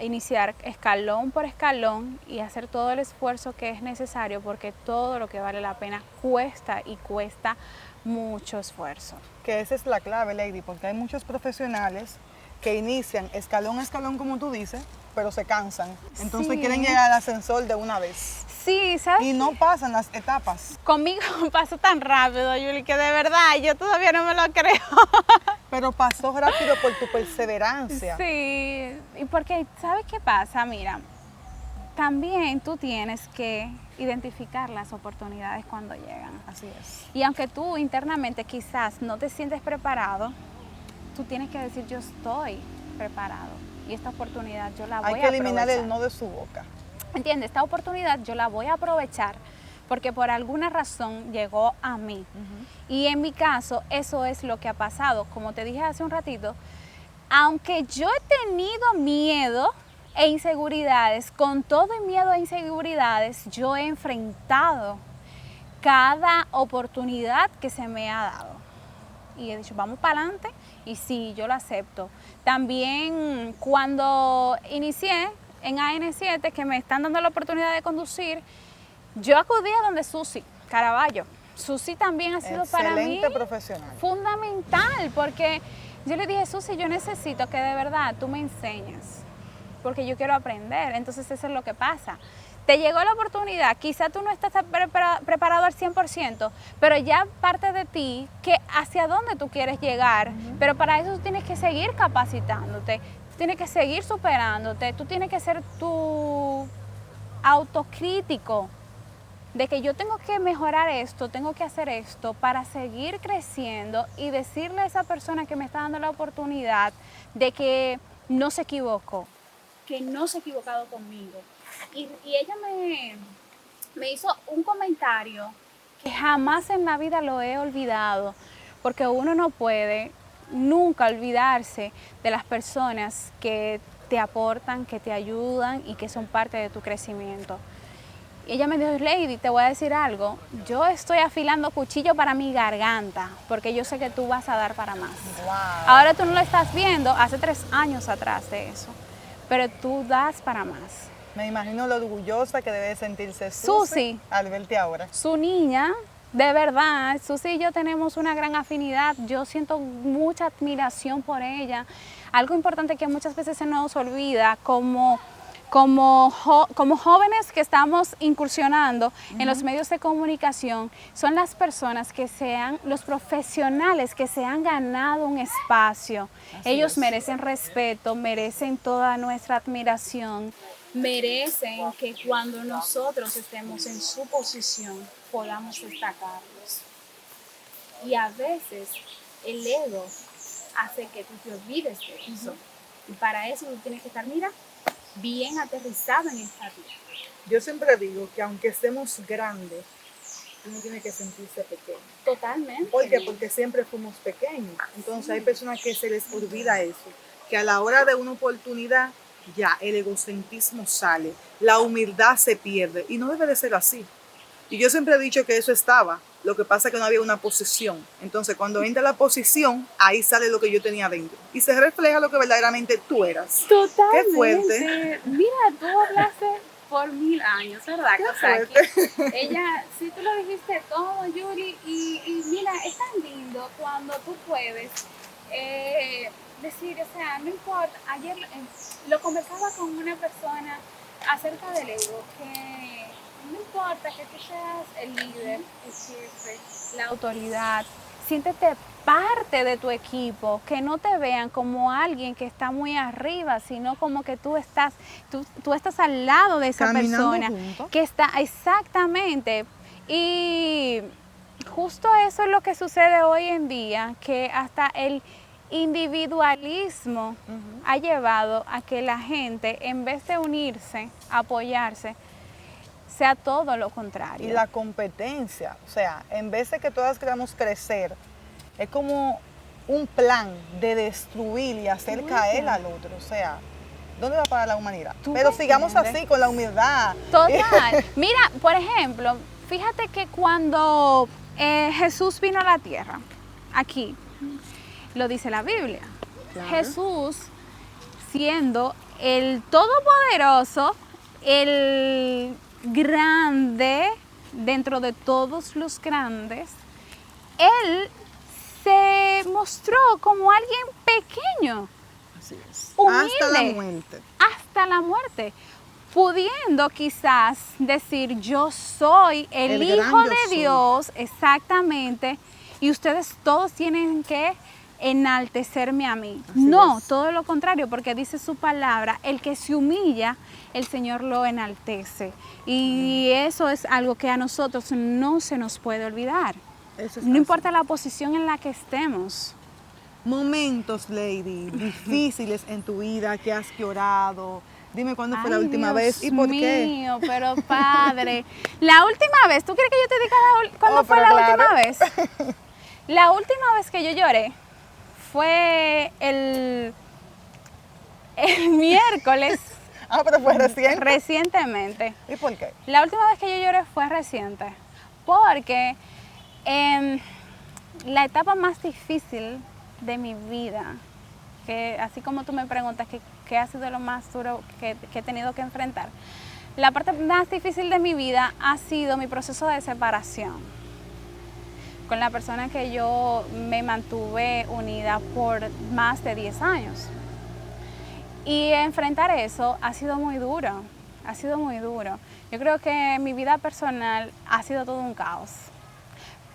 iniciar escalón por escalón y hacer todo el esfuerzo que es necesario, porque todo lo que vale la pena cuesta y cuesta mucho esfuerzo. Que esa es la clave, Lady, porque hay muchos profesionales que inician escalón a escalón, como tú dices, pero se cansan. Entonces quieren llegar al ascensor de una vez. Sí, ¿sabes? Y no pasan las etapas. Conmigo pasó tan rápido, Yuli, que de verdad yo todavía no me lo creo. Pero pasó rápido por tu perseverancia. Sí, y porque, ¿sabes qué pasa? Mira, también tú tienes que identificar las oportunidades cuando llegan. Así es. Y aunque tú internamente quizás no te sientes preparado, tú tienes que decir, yo estoy preparado y esta oportunidad yo la voy a aprovechar. Hay que eliminar el no de su boca. ¿Entiendes? Esta oportunidad yo la voy a aprovechar porque por alguna razón llegó a mí. Y en mi caso, eso es lo que ha pasado. Como te dije hace un ratito, aunque yo he tenido miedo e inseguridades, con todo y miedo e inseguridades, yo he enfrentado cada oportunidad que se me ha dado. Y he dicho, vamos para adelante, y sí, yo lo acepto. También cuando inicié en AN7, que me están dando la oportunidad de conducir, yo acudí a donde Susi Caraballo. Susi también ha sido para mí profesional. Fundamental, porque yo le dije, Susi, yo necesito que de verdad tú me enseñes, porque yo quiero aprender. Entonces eso es lo que pasa. Te llegó la oportunidad, quizá tú no estás preparado al 100%, pero ya parte de ti que hacia dónde tú quieres llegar, pero para eso tú tienes que seguir capacitándote, tienes que seguir superándote, tú tienes que ser tu autocrítico de que yo tengo que mejorar esto, tengo que hacer esto para seguir creciendo y decirle a esa persona que me está dando la oportunidad de que no se equivocó, que no se ha equivocado conmigo. Y ella me hizo un comentario que jamás en la vida lo he olvidado, porque uno no puede nunca olvidarse de las personas que te aportan, que te ayudan y que son parte de tu crecimiento. Y ella me dijo, Lady, te voy a decir algo, yo estoy afilando cuchillo para mi garganta, porque yo sé que tú vas a dar para más. Wow. Ahora tú no lo estás viendo, hace 3 años atrás de eso, pero tú das para más. Me imagino lo orgullosa que debe sentirse Susi al verte ahora. Su niña, de verdad, Susi y yo tenemos una gran afinidad. Yo siento mucha admiración por ella. Algo importante que muchas veces se nos olvida como jóvenes que estamos incursionando en los medios de comunicación, son las personas que los profesionales que se han ganado un espacio. Ellos merecen respeto, merecen toda nuestra admiración. Merecen que cuando nosotros estemos en su posición podamos destacarlos. Y a veces el ego hace que tú te olvides de eso. Y para eso tú tienes que estar, mira, bien aterrizado en esta vida. Yo siempre digo que aunque estemos grandes, uno tiene que sentirse pequeño. Totalmente. ¿Por qué? Porque siempre fuimos pequeños. Entonces hay personas que se les olvida eso, que a la hora de una oportunidad ya el egocentrismo sale, la humildad se pierde y no debe de ser así. Y yo siempre he dicho que eso estaba, lo que pasa es que no había una posición. Entonces cuando entra la posición, ahí sale lo que yo tenía dentro y se refleja lo que verdaderamente tú eras. Totalmente. Qué fuerte. Mira, tú hablaste por 1000 años, ¿verdad? Qué o sea, fuerte. ella, sí, tú lo dijiste todo, Yuri, y mira, es tan lindo cuando tú puedes decir, o sea, no importa, ayer lo conversaba con una persona acerca del ego, que no importa que tú seas el líder, el jefe, la autoridad, siéntete parte de tu equipo, que no te vean como alguien que está muy arriba, sino como que tú estás al lado de esa caminando persona juntos. que está exactamente. Y justo eso es lo que sucede hoy en día, que hasta el individualismo ha llevado a que la gente, en vez de unirse, apoyarse, sea todo lo contrario. Y la competencia, o sea, en vez de que todas queramos crecer, es como un plan de destruir y hacer caer al otro, o sea, ¿dónde va a parar la humanidad? Pero sigamos así, con la humildad. Total. Mira, por ejemplo, fíjate que cuando Jesús vino a la tierra, aquí, lo dice la Biblia, claro. Jesús, siendo el todopoderoso, el grande dentro de todos los grandes, Él se mostró como alguien pequeño. Así es. Humilde, hasta la muerte. Hasta la muerte. Pudiendo quizás decir, yo soy el Hijo de Dios, exactamente, y ustedes todos tienen que enaltecerme a mí. Así no, es. Todo lo contrario, porque dice su palabra, el que se humilla, el Señor lo enaltece. Y eso es algo que a nosotros no se nos puede olvidar. No importa la posición en la que estemos. Momentos, Lady, difíciles en tu vida que has llorado. Dime cuándo fue la última vez y por qué. Dios mío, pero padre. La última vez, ¿tú quieres que yo te diga cuándo fue la última vez? La última vez que yo lloré fue el miércoles. Pero fue reciente. Recientemente. ¿Y por qué? La última vez que yo lloré fue reciente. Porque la etapa más difícil de mi vida, que así como tú me preguntas qué ha sido lo más duro que he tenido que enfrentar, la parte más difícil de mi vida ha sido mi proceso de separación con la persona que yo me mantuve unida por más de 10 años. Y enfrentar eso ha sido muy duro, ha sido muy duro. Yo creo que mi vida personal ha sido todo un caos.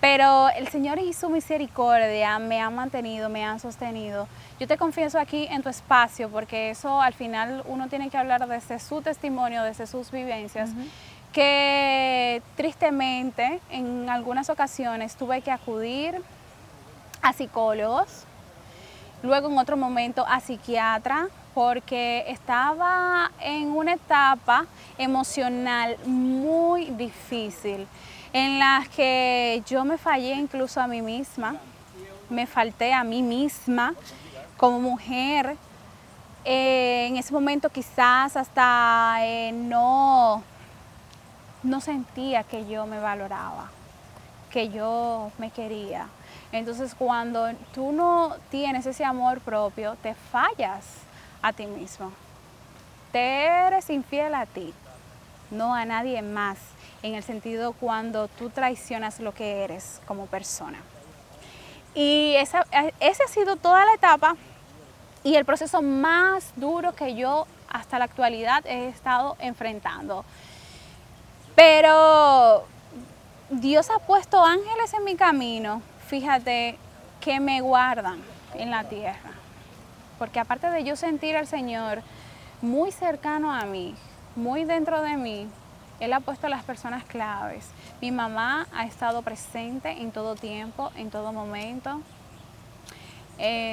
Pero el Señor y su misericordia me han mantenido, me han sostenido. Yo te confieso aquí en tu espacio, porque eso al final uno tiene que hablar desde su testimonio, desde sus vivencias, que tristemente en algunas ocasiones tuve que acudir a psicólogos, luego en otro momento a psiquiatra, porque estaba en una etapa emocional muy difícil, en las que yo me fallé incluso a mí misma, me falté a mí misma como mujer. En ese momento quizás hasta no sentía que yo me valoraba, que yo me quería. Entonces cuando tú no tienes ese amor propio, te fallas a ti mismo. Te eres infiel a ti, no a nadie más, en el sentido cuando tú traicionas lo que eres como persona. Y esa ha sido toda la etapa y el proceso más duro que yo hasta la actualidad he estado enfrentando. Pero Dios ha puesto ángeles en mi camino, fíjate, que me guardan en la tierra. Porque aparte de yo sentir al Señor muy cercano a mí, muy dentro de mí, Él ha puesto a las personas claves. Mi mamá ha estado presente en todo tiempo, en todo momento.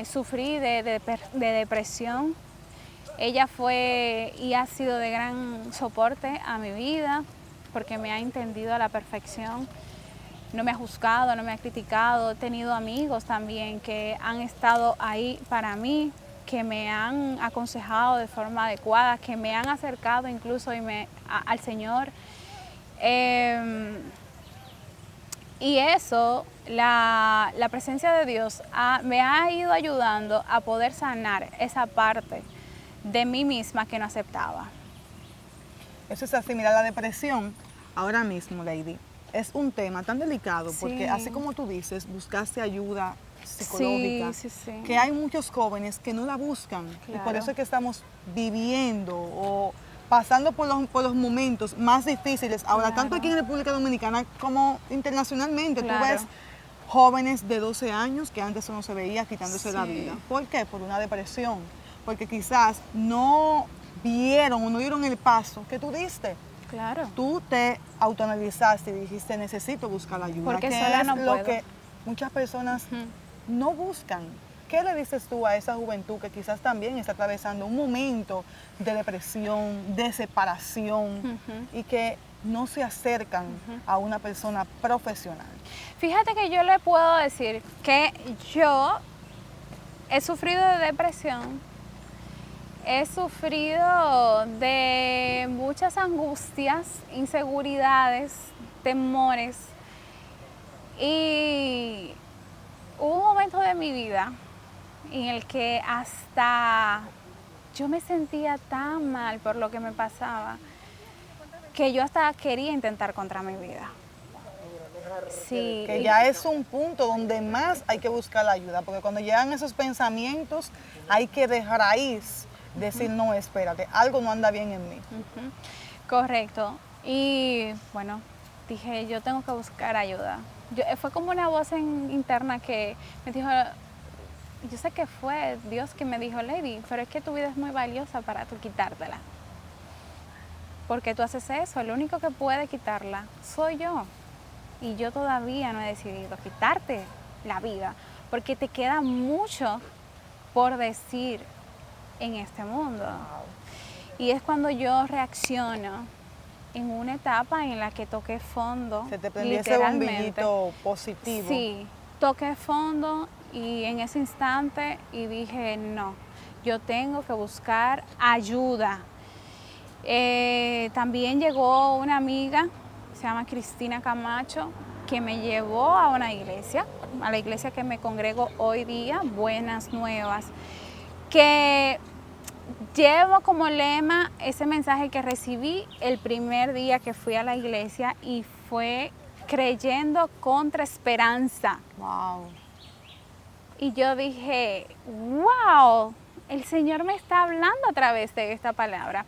Sufrí de depresión. Ella fue y ha sido de gran soporte a mi vida, porque me ha entendido a la perfección. No me ha juzgado, no me ha criticado. He tenido amigos también que han estado ahí para mí, que me han aconsejado de forma adecuada, que me han acercado incluso al Señor. Y eso, la presencia de Dios me ha ido ayudando a poder sanar esa parte de mí misma que no aceptaba. Eso es así, mira, la depresión, ahora mismo, Lady, es un tema tan delicado, porque así como tú dices, buscaste ayuda psicológica, que hay muchos jóvenes que no la buscan, claro. Y por eso es que estamos viviendo o pasando por los momentos más difíciles, ahora claro. Tanto aquí en República Dominicana como internacionalmente, claro. Tú ves jóvenes de 12 años que antes no se veía quitándose la vida. ¿Por qué? Por una depresión, porque quizás no vieron o no dieron el paso que tú diste. Claro. Tú te autoanalizaste y dijiste, necesito buscar ayuda. Porque que sola es no lo puedo. que muchas personas no buscan. ¿Qué le dices tú a esa juventud que quizás también está atravesando un momento de depresión, de separación y que no se acercan a una persona profesional? Fíjate que yo le puedo decir que yo he sufrido de depresión, he sufrido de muchas angustias, inseguridades, temores, y hubo un momento de mi vida en el que hasta yo me sentía tan mal por lo que me pasaba que yo hasta quería intentar contra mi vida. Sí, Que ya es un punto donde más hay que buscar la ayuda, porque cuando llegan esos pensamientos hay que de raíz decir, no, espérate, algo no anda bien en mí. correcto. Y bueno, dije, yo tengo que buscar ayuda. Fue como una voz interna que me dijo, yo sé que fue Dios que me dijo, Lady, pero es que tu vida es muy valiosa para tú quitártela. Porque tú haces eso, el único que puede quitarla soy yo. Y yo todavía no he decidido quitarte la vida, porque te queda mucho por decir en este mundo. Y es cuando yo reacciono en una etapa en la que toqué fondo. Se te prendió ese literalmente. bombillito positivo. Sí, toqué fondo y en ese instante y dije, no, yo tengo que buscar ayuda. También llegó una amiga, se llama Cristina Camacho, que me llevó a una iglesia, a la iglesia que me congrego hoy día, Buenas Nuevas, que llevo como lema ese mensaje que recibí el primer día que fui a la iglesia y fue creyendo contra esperanza. Wow. Y yo dije, wow, el Señor me está hablando a través de esta palabra.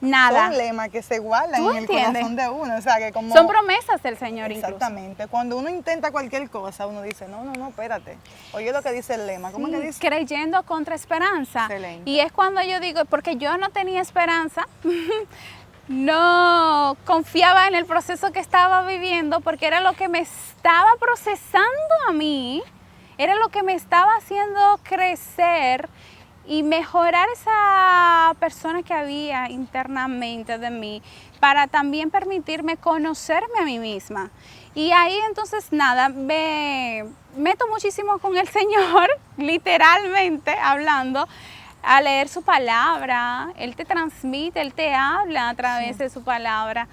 Nada. Son lemas que se guardan ¿Tú en el entiendes? corazón de uno. O sea, que como, Son promesas del Señor incluso. exactamente. Cuando uno intenta cualquier cosa, uno dice, no, espérate. Oye lo que dice el lema. ¿Cómo Sí, que dice? creyendo contra esperanza. Excelente. Y es cuando yo digo, porque yo no tenía esperanza, no confiaba en el proceso que estaba viviendo, porque era lo que me estaba procesando a mí, era lo que me estaba haciendo crecer y mejorar esa persona que había internamente de mí, para también permitirme conocerme a mí misma. Y ahí entonces nada, me meto muchísimo con el Señor, literalmente hablando, a leer su palabra. Él te transmite, Él te habla a través de su palabra.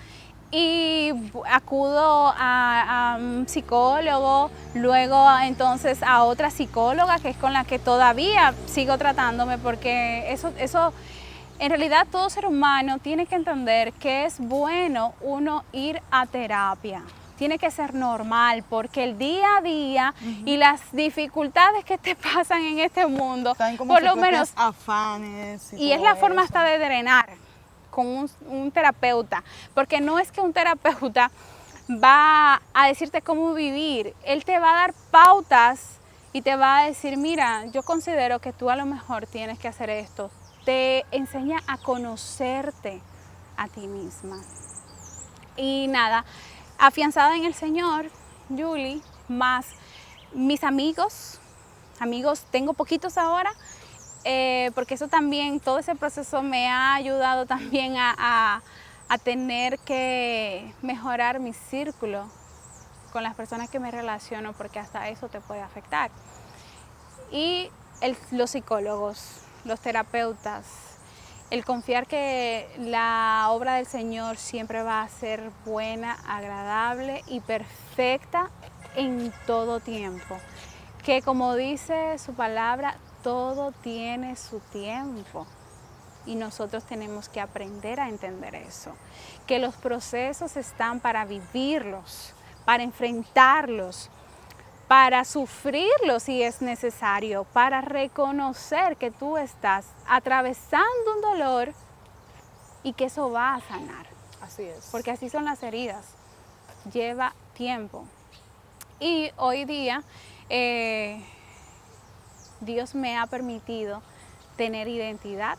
Y acudo a un psicólogo, luego entonces a otra psicóloga que es con la que todavía sigo tratándome, porque eso en realidad todo ser humano tiene que entender que es bueno uno ir a terapia. Tiene que ser normal, porque el día a día y las dificultades que te pasan en este mundo, Saben como por sus lo menos, propios afanes. y es todo la forma eso. hasta de drenar con un terapeuta, porque no es que un terapeuta va a decirte cómo vivir, él te va a dar pautas y te va a decir, mira, yo considero que tú a lo mejor tienes que hacer esto. Te enseña a conocerte a ti misma. Y nada, afianzada en el Señor, Julie, más mis amigos, tengo poquitos ahora, porque eso también, todo ese proceso me ha ayudado también a tener que mejorar mi círculo con las personas que me relaciono, porque hasta eso te puede afectar. Y los psicólogos, los terapeutas, el confiar que la obra del Señor siempre va a ser buena, agradable y perfecta en todo tiempo. Que como dice su palabra, todo tiene su tiempo y nosotros tenemos que aprender a entender eso. Que los procesos están para vivirlos, para enfrentarlos, para sufrirlos si es necesario, para reconocer que tú estás atravesando un dolor y que eso va a sanar. Así es. Porque así son las heridas, lleva tiempo. Y hoy día Dios me ha permitido tener identidad.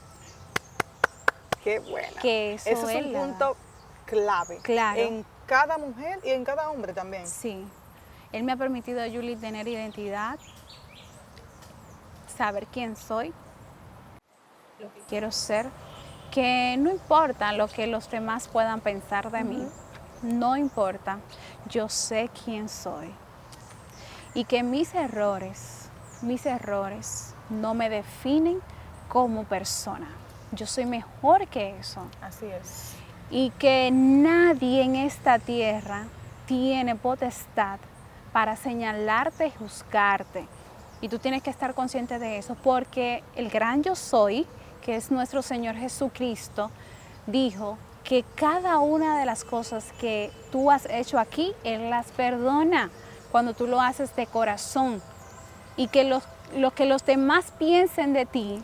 Qué buena. Que eso es Él un la da. punto clave Claro. en cada mujer y en cada hombre también. Sí. Él me ha permitido, Julie, tener identidad, saber quién soy, lo que quiero ser, que no importa lo que los demás puedan pensar de mí, no importa, yo sé quién soy. Y que mis errores no me definen como persona. Yo soy mejor que eso. Así es. Y que nadie en esta tierra tiene potestad para señalarte y juzgarte. Y tú tienes que estar consciente de eso, porque el gran yo soy, que es nuestro Señor Jesucristo, dijo que cada una de las cosas que tú has hecho aquí, Él las perdona cuando tú lo haces de corazón. Y que lo que los demás piensen de ti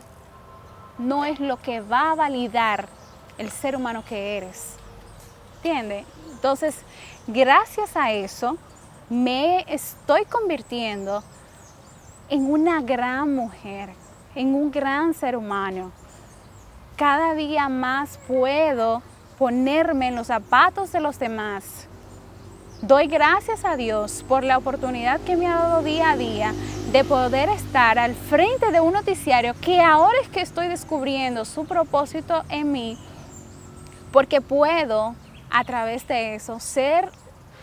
no es lo que va a validar el ser humano que eres. ¿Entiendes? Entonces, gracias a eso, me estoy convirtiendo en una gran mujer, en un gran ser humano. Cada día más puedo ponerme en los zapatos de los demás. Doy gracias a Dios por la oportunidad que me ha dado día a día de poder estar al frente de un noticiario que ahora es que estoy descubriendo su propósito en mí, porque puedo a través de eso ser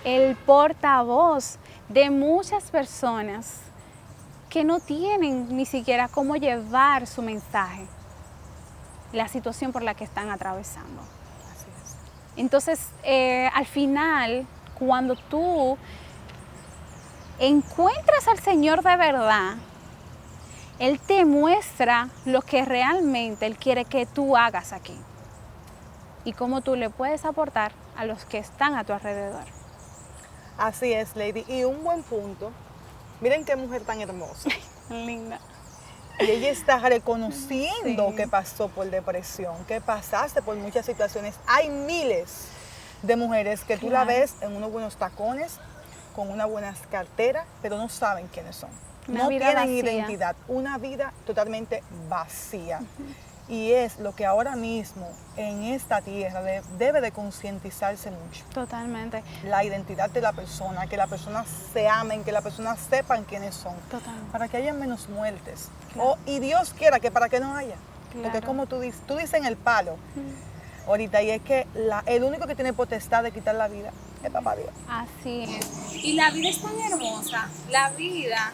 el portavoz de muchas personas que no tienen ni siquiera cómo llevar su mensaje, la situación por la que están atravesando. Así es. Entonces, al final, cuando tú encuentras al Señor de verdad, Él te muestra lo que realmente Él quiere que tú hagas aquí y cómo tú le puedes aportar a los que están a tu alrededor. Así es, Lady. Y un buen punto. Miren qué mujer tan hermosa. Linda. Y ella está reconociendo Sí. que pasó por depresión, que pasaste por muchas situaciones. Hay miles de mujeres que tú la Claro. ves en unos buenos tacones, con unas buenas carteras, pero no saben quiénes son. Una No vida tienen vacía. identidad, una vida totalmente vacía. Y es lo que ahora mismo en esta tierra debe de concientizarse mucho. Totalmente. La identidad de la persona, que las personas se amen, que las personas sepan quiénes son. Totalmente. Para que haya menos muertes. Claro. Y Dios quiera que para que no haya. Porque Claro. como tú dices en el palo, ahorita, y es que el único que tiene potestad de quitar la vida es papá Dios. Así es. Y la vida es tan hermosa. La vida,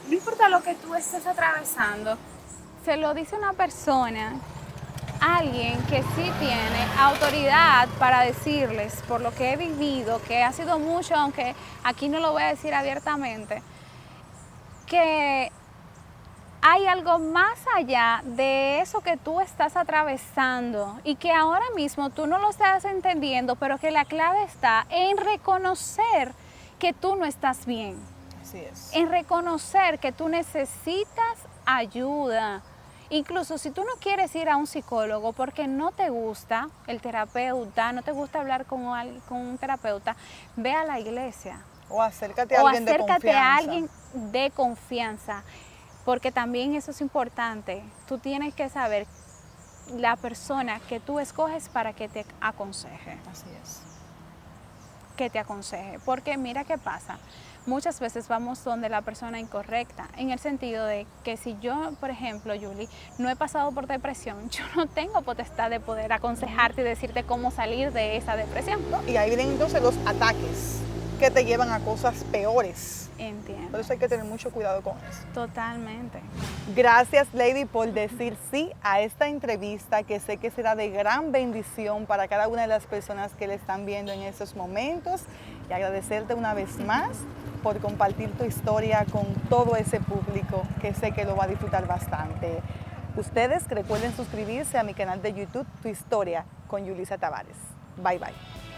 no importa lo que tú estés atravesando, se lo dice una persona, alguien que sí tiene autoridad para decirles por lo que he vivido, que ha sido mucho, aunque aquí no lo voy a decir abiertamente, que hay algo más allá de eso que tú estás atravesando y que ahora mismo tú no lo estás entendiendo, pero que la clave está en reconocer que tú no estás bien, Así es. en reconocer que tú necesitas ayuda. Incluso si tú no quieres ir a un psicólogo porque no te gusta el terapeuta, no te gusta hablar con un terapeuta, ve a la iglesia. O acércate a O alguien de acércate confianza. a alguien de confianza, porque también eso es importante. Tú tienes que saber la persona que tú escoges para que te aconseje, Así es. porque mira qué pasa. Muchas veces vamos donde la persona incorrecta, en el sentido de que si yo, por ejemplo, Julie, no he pasado por depresión, yo no tengo potestad de poder aconsejarte y decirte cómo salir de esa depresión. ¿No? Y ahí vienen entonces los ataques que te llevan a cosas peores. Entiendo. Por eso hay que tener mucho cuidado con eso. Totalmente. Gracias, Lady, por decir sí a esta entrevista, que sé que será de gran bendición para cada una de las personas que le están viendo en estos momentos, y agradecerte una vez más por compartir tu historia con todo ese público que sé que lo va a disfrutar bastante. Ustedes recuerden suscribirse a mi canal de YouTube, Tu Historia con Yulisa Tavares. Bye, bye.